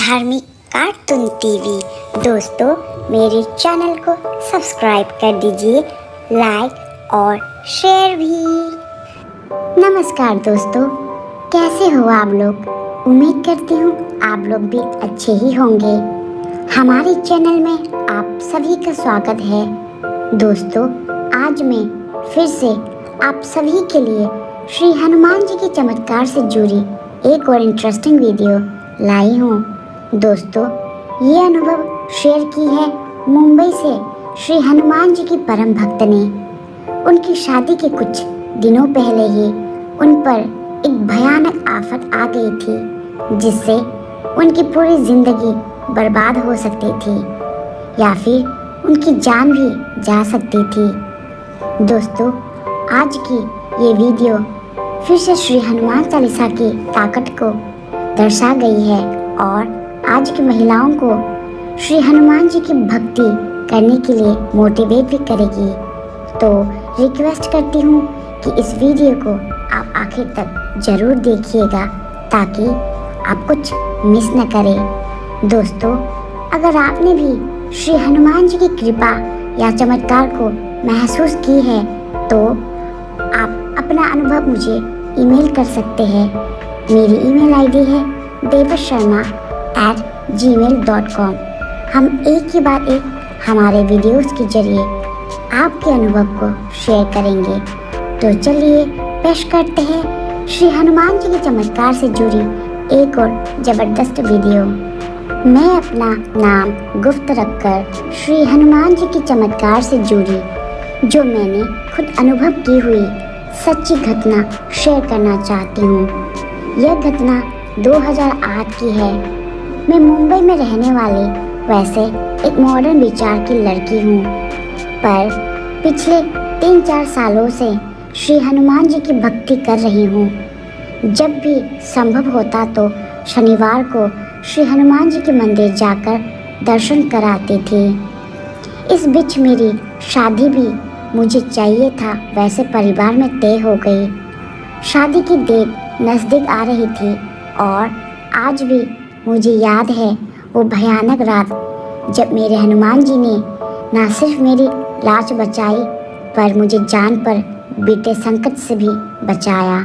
धार्मिक cartoon TV. दोस्तों, मेरे चैनल को सब्सक्राइब कर दीजिए, लाइक और शेयर भी। नमस्कार दोस्तों, कैसे हो आप लोग? उम्मीद करती हूँ आप लोग भी अच्छे ही होंगे। हमारे चैनल में आप सभी का स्वागत है। दोस्तों, आज मैं फिर से आप सभी के लिए श्री हनुमान जी के चमत्कार से जुड़ी एक और इंटरेस्टिंग वीडियो लाई हूँ। दोस्तों, ये अनुभव शेयर की है मुंबई से श्री हनुमान जी की परम भक्त ने। उनकी शादी के कुछ दिनों पहले ही उन पर एक भयानक आफत आ गई थी, जिससे उनकी पूरी जिंदगी बर्बाद हो सकती थी या फिर उनकी जान भी जा सकती थी। दोस्तों, आज की ये वीडियो फिर से श्री हनुमान चालीसा की ताकत को दर्शा गई है और आज की महिलाओं को श्री हनुमान जी की भक्ति करने के लिए मोटिवेट भी करेगी। तो रिक्वेस्ट करती हूँ कि इस वीडियो को आप आखिर तक ज़रूर देखिएगा ताकि आप कुछ मिस न करें। दोस्तों, अगर आपने भी श्री हनुमान जी की कृपा या चमत्कार को महसूस की है तो आप अपना अनुभव मुझे ईमेल कर सकते हैं। मेरी ईमेल आईडी है devasharma@gmail.com। हम एक के बाद एक हमारे वीडियोस के जरिए आपके अनुभव को शेयर करेंगे। तो चलिए पेश करते हैं श्री हनुमान जी के चमत्कार से जुड़ी एक और ज़बरदस्त वीडियो। मैं अपना नाम गुप्त रखकर श्री हनुमान जी के चमत्कार से जुड़ी जो मैंने खुद अनुभव की हुई सच्ची घटना शेयर करना चाहती हूँ। यह घटना 2008 की है। मैं मुंबई में रहने वाली वैसे एक मॉडर्न विचार की लड़की हूँ, पर पिछले 3-4 सालों से श्री हनुमान जी की भक्ति कर रही हूँ। जब भी संभव होता तो शनिवार को श्री हनुमान जी के मंदिर जाकर दर्शन कराती थी। इस बीच मेरी शादी भी मुझे चाहिए था वैसे परिवार में तय हो गई। शादी की डेट नज़दीक आ रही थी और आज भी मुझे याद है वो भयानक रात जब मेरे हनुमान जी ने न सिर्फ मेरी लाज बचाई पर मुझे जान पर बीते संकट से भी बचाया।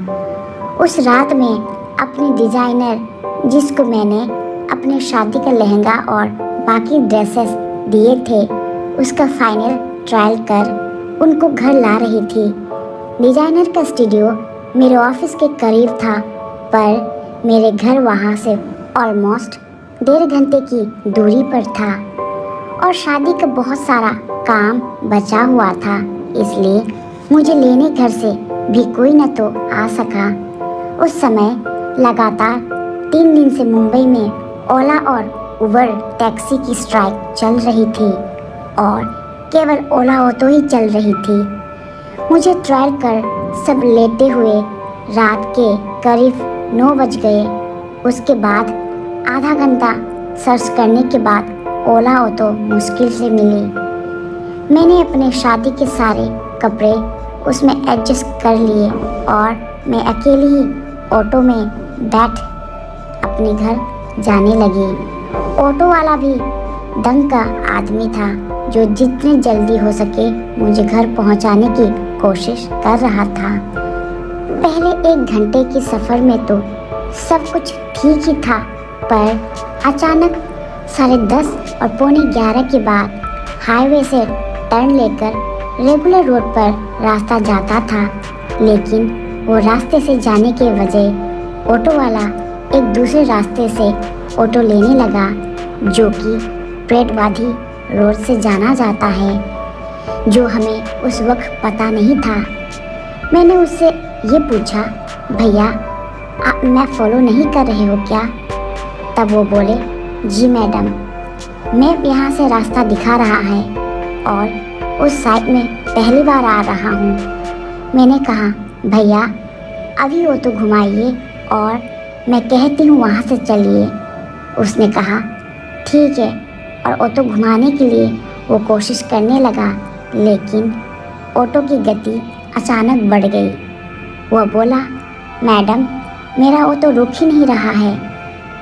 उस रात में अपनी डिज़ाइनर, जिसको मैंने अपने शादी का लहंगा और बाकी ड्रेसेस दिए थे, उसका फाइनल ट्रायल कर उनको घर ला रही थी। डिज़ाइनर का स्टूडियो मेरे ऑफिस के करीब था, पर मेरे घर वहाँ से ऑलमोस्ट 1.5 घंटे की दूरी पर था और शादी का बहुत सारा काम बचा हुआ था, इसलिए मुझे लेने घर से भी कोई न तो आ सका। उस समय लगातार 3 दिन से मुंबई में ओला और उबर टैक्सी की स्ट्राइक चल रही थी और केवल ओला ऑटो ही चल रही थी। मुझे ट्रायल कर सब लेते हुए रात के करीब 9 बज गए। उसके बाद आधा घंटा सर्च करने के बाद ओला ऑटो मुश्किल से मिली। मैंने अपने शादी के सारे कपड़े उसमें एडजस्ट कर लिए और मैं अकेली ही ऑटो में बैठ अपने घर जाने लगी। ऑटो वाला भी दंग का आदमी था जो जितनी जल्दी हो सके मुझे घर पहुंचाने की कोशिश कर रहा था। पहले 1 घंटे के सफ़र में तो सब कुछ ठीक ही था, पर अचानक 10:30 और 11:15 के बाद हाईवे से टर्न लेकर रेगुलर रोड पर रास्ता जाता था, लेकिन वो रास्ते से जाने के बजाय ऑटो वाला एक दूसरे रास्ते से ऑटो लेने लगा, जो कि प्रेटवादी रोड से जाना जाता है, जो हमें उस वक्त पता नहीं था। मैंने उससे ये पूछा, भैया आप मैं फॉलो नहीं कर रहे हो क्या? तब वो बोले, जी मैडम, मैं यहाँ से रास्ता दिखा रहा है और उस साइड में पहली बार आ रहा हूँ। मैंने कहा, भैया अभी ऑटो घुमाइए और मैं कहती हूँ वहाँ से चलिए। उसने कहा, ठीक है, और ऑटो घुमाने के लिए वो कोशिश करने लगा, लेकिन ऑटो की गति अचानक बढ़ गई। वह बोला, मैडम मेरा ऑटो रुक ही नहीं रहा है।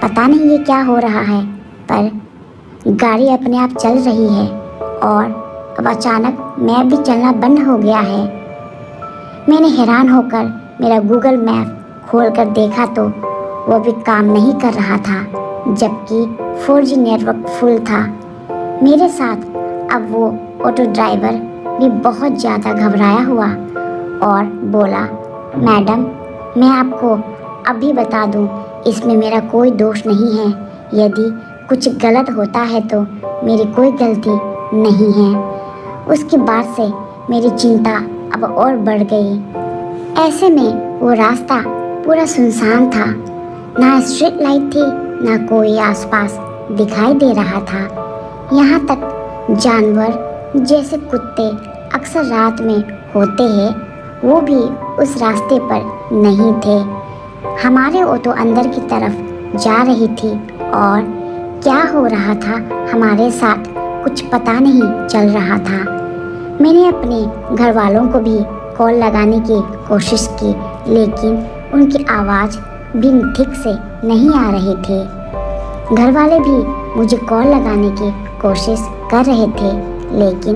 पता नहीं ये क्या हो रहा है, पर गाड़ी अपने आप चल रही है और अब अचानक मैप भी चलना बंद हो गया है। मैंने हैरान होकर मेरा गूगल मैप खोलकर देखा तो वो भी काम नहीं कर रहा था, जबकि 4G नेटवर्क फुल था। मेरे साथ अब वो ऑटो ड्राइवर भी बहुत ज़्यादा घबराया हुआ और बोला, मैडम मैं आपको अभी बता दूं, इसमें मेरा कोई दोष नहीं है। यदि कुछ गलत होता है तो मेरी कोई गलती नहीं है। उसके बाद से मेरी चिंता अब और बढ़ गई। ऐसे में वो रास्ता पूरा सुनसान था, ना स्ट्रीट लाइट थी, ना कोई आसपास दिखाई दे रहा था। यहाँ तक जानवर जैसे कुत्ते अक्सर रात में होते हैं, वो भी उस रास्ते पर नहीं थे। हमारे ऑटो अंदर की तरफ जा रही थी और क्या हो रहा था हमारे साथ कुछ पता नहीं चल रहा था। मैंने अपने घर वालों को भी कॉल लगाने की कोशिश की, लेकिन उनकी आवाज़ भी ठीक से नहीं आ रही थी। घर वाले भी मुझे कॉल लगाने की कोशिश कर रहे थे, लेकिन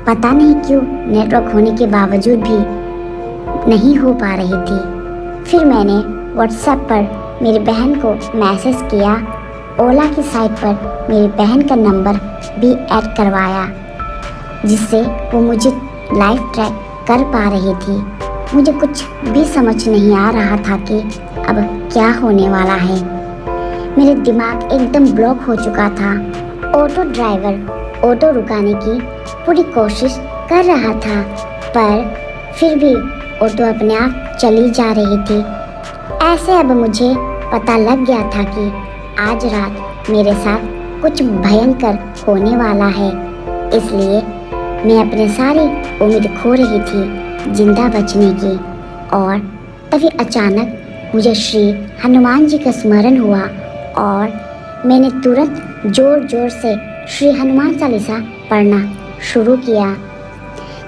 पता नहीं क्यों नेटवर्क होने के बावजूद भी नहीं हो पा रही थी। फिर मैंने व्हाट्सएप पर मेरी बहन को मैसेज किया। ओला की साइट पर मेरी बहन का नंबर भी ऐड करवाया, जिससे वो मुझे लाइव ट्रैक कर पा रही थी। मुझे कुछ भी समझ नहीं आ रहा था कि अब क्या होने वाला है। मेरे दिमाग एकदम ब्लॉक हो चुका था। ऑटो ड्राइवर ऑटो रुकाने की पूरी कोशिश कर रहा था, पर फिर भी ऑटो अपने आप चली जा रही थी। ऐसे अब मुझे पता लग गया था कि आज रात मेरे साथ कुछ भयंकर होने वाला है। इसलिए मैं अपनी सारी उम्मीद खो रही थी जिंदा बचने की। और तभी अचानक मुझे श्री हनुमान जी का स्मरण हुआ और मैंने तुरंत जोर जोर से श्री हनुमान चालीसा पढ़ना शुरू किया।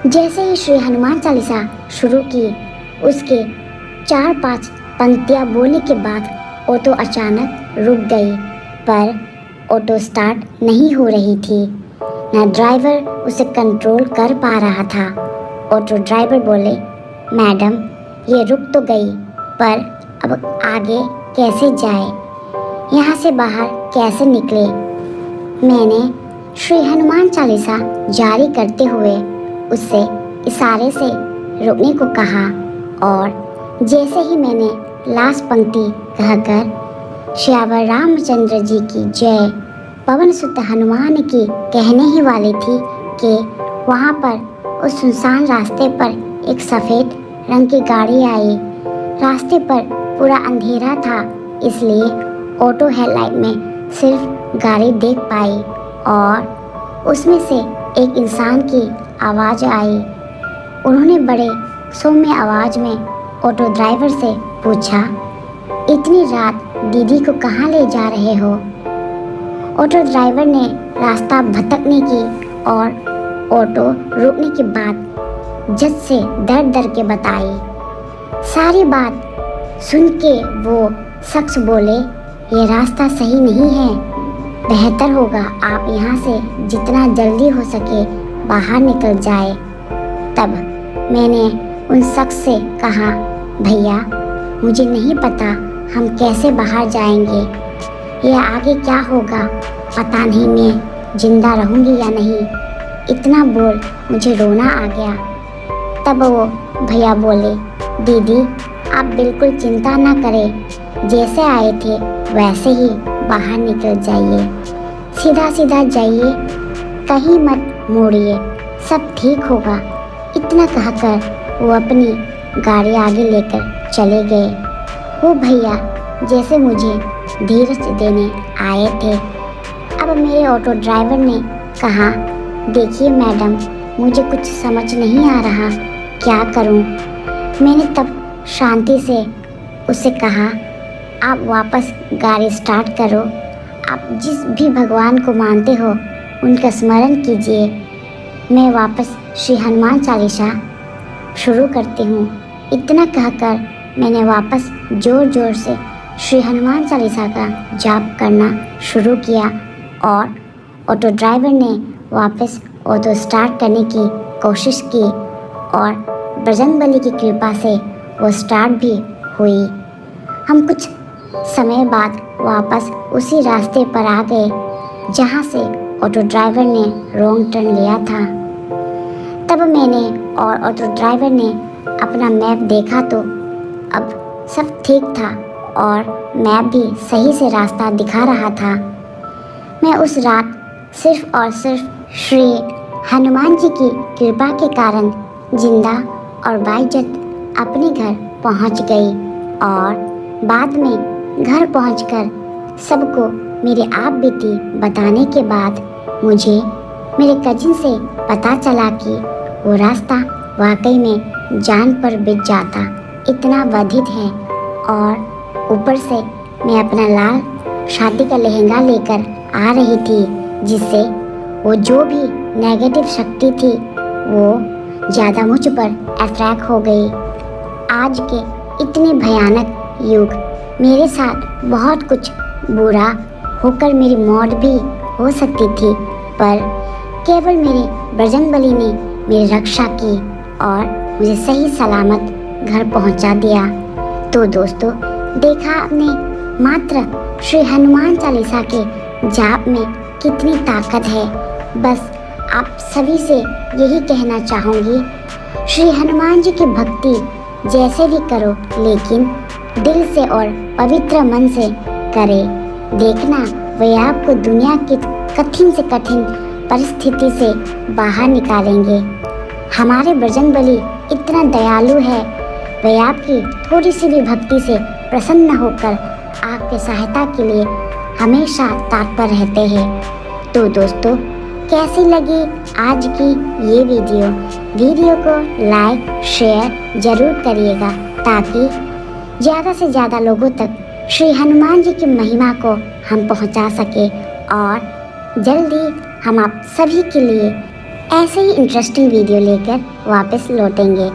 जैसे ही श्री हनुमान चालीसा शुरू की, उसके 4-5 पंक्तियाँ बोलने के बाद ऑटो अचानक रुक गई, पर ऑटो स्टार्ट नहीं हो रही थी। न ड्राइवर उसे कंट्रोल कर पा रहा था। ऑटो ड्राइवर बोले, मैडम ये रुक तो गई, पर अब आगे कैसे जाए, यहाँ से बाहर कैसे निकले। मैंने श्री हनुमान चालीसा जारी करते हुए उससे इशारे से रुकने को कहा और जैसे ही मैंने लास्ट पंक्ति कहकर श्यावर रामचंद्र जी की जय, पवन सुत हनुमान की कहने ही वाली थी कि वहाँ पर उस सुनसान रास्ते पर एक सफ़ेद रंग की गाड़ी आई। रास्ते पर पूरा अंधेरा था, इसलिए ऑटो हेडलाइट में सिर्फ गाड़ी देख पाई और उसमें से एक इंसान की आवाज़ आई। उन्होंने बड़े सौम्य आवाज़ में ऑटो ड्राइवर से पूछा, इतनी रात दीदी को कहाँ ले जा रहे हो। ऑटो ड्राइवर ने रास्ता भटकने की और ऑटो रुकने के बाद झट से डर डर के बताई। सारी बात सुन के वो शख्स बोले, ये रास्ता सही नहीं है, बेहतर होगा आप यहाँ से जितना जल्दी हो सके बाहर निकल जाए। तब मैंने उन शख्स से कहा, भैया मुझे नहीं पता हम कैसे बाहर जाएंगे, यह आगे क्या होगा पता नहीं, मैं जिंदा रहूँगी या नहीं। इतना बोल मुझे रोना आ गया। तब वो भैया बोले, दीदी आप बिल्कुल चिंता ना करें, जैसे आए थे वैसे ही बाहर निकल जाइए, सीधा सीधा जाइए, कहीं मत मोड़िए, सब ठीक होगा। इतना कहकर वो अपनी गाड़ी आगे लेकर चले गए। वो भैया जैसे मुझे धीरज देने आए थे। अब मेरे ऑटो ड्राइवर ने कहा, देखिए मैडम मुझे कुछ समझ नहीं आ रहा, क्या करूं। मैंने तब शांति से उससे कहा, आप वापस गाड़ी स्टार्ट करो, आप जिस भी भगवान को मानते हो उनका स्मरण कीजिए। मैं वापस श्री हनुमान चालीसा शुरू करती हूँ। इतना कहकर मैंने वापस ज़ोर ज़ोर से श्री हनुमान चालीसा का जाप करना शुरू किया और ऑटो ड्राइवर ने वापस ऑटो स्टार्ट करने की कोशिश की और बजरंगबली की कृपा से वो स्टार्ट भी हुई। हम कुछ समय बाद वापस उसी रास्ते पर आ गए जहाँ से ऑटो ड्राइवर ने रॉन्ग टर्न लिया था। तब मैंने और ऑटो ड्राइवर ने अपना मैप देखा तो अब सब ठीक था और मैप भी सही से रास्ता दिखा रहा था। मैं उस रात सिर्फ और सिर्फ श्री हनुमान जी की कृपा के कारण जिंदा और बाइज्जत अपने घर पहुंच गई और बाद में घर पहुंचकर सबको मेरी आप बीती बताने के बाद मुझे मेरे कजिन से पता चला कि वो रास्ता वाकई में जान पर बीत जाता इतना बाधित है। और ऊपर से मैं अपना लाल शादी का लहंगा लेकर आ रही थी जिससे वो जो भी नेगेटिव शक्ति थी वो ज़्यादा मुझ पर अट्रैक्ट हो गई। आज के इतने भयानक युग मेरे साथ बहुत कुछ बुरा होकर मेरी मौत भी हो सकती थी, पर केवल मेरी बजरंगबली ने मेरी रक्षा की और मुझे सही सलामत घर पहुंचा दिया। तो दोस्तों, देखा आपने मात्र श्री हनुमान चालीसा के जाप में कितनी ताकत है। बस आप सभी से यही कहना चाहूँगी, श्री हनुमान जी की भक्ति जैसे भी करो लेकिन दिल से और पवित्र मन से करें। देखना वे आपको दुनिया की कठिन से कठिन परिस्थिति से बाहर निकालेंगे। हमारे बजरंगबली इतना दयालु है, वे आपकी थोड़ी सी भी भक्ति से प्रसन्न होकर आपके सहायता के लिए हमेशा तत्पर रहते हैं। तो दोस्तों, कैसी लगी आज की ये वीडियो को लाइक शेयर ज़रूर करिएगा ताकि ज़्यादा से ज़्यादा लोगों तक श्री हनुमान जी की महिमा को हम पहुंचा सके और जल्दी हम आप सभी के लिए ऐसे ही इंटरेस्टिंग वीडियो लेकर वापस लौटेंगे।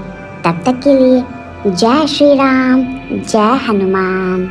तब तक के लिए जय श्री राम, जय हनुमान।